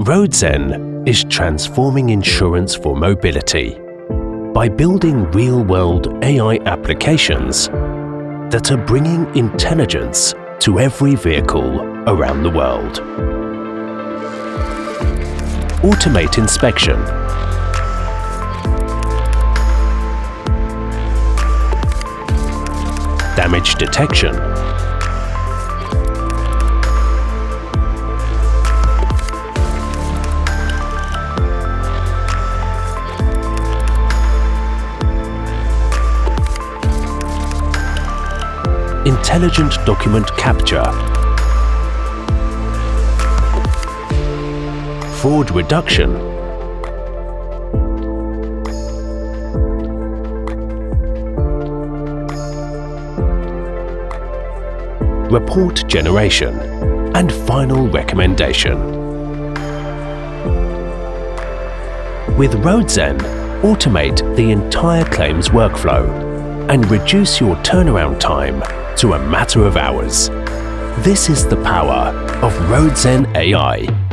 Roadzen is transforming insurance for mobility by building real-world AI applications that are bringing intelligence to every vehicle around the world. Automate inspection, damage detection, intelligent document capture, fraud reduction, report generation, and final recommendation. With Roadzen, automate the entire claims workflow and reduce your turnaround time to a matter of hours. This is the power of Roadzen AI.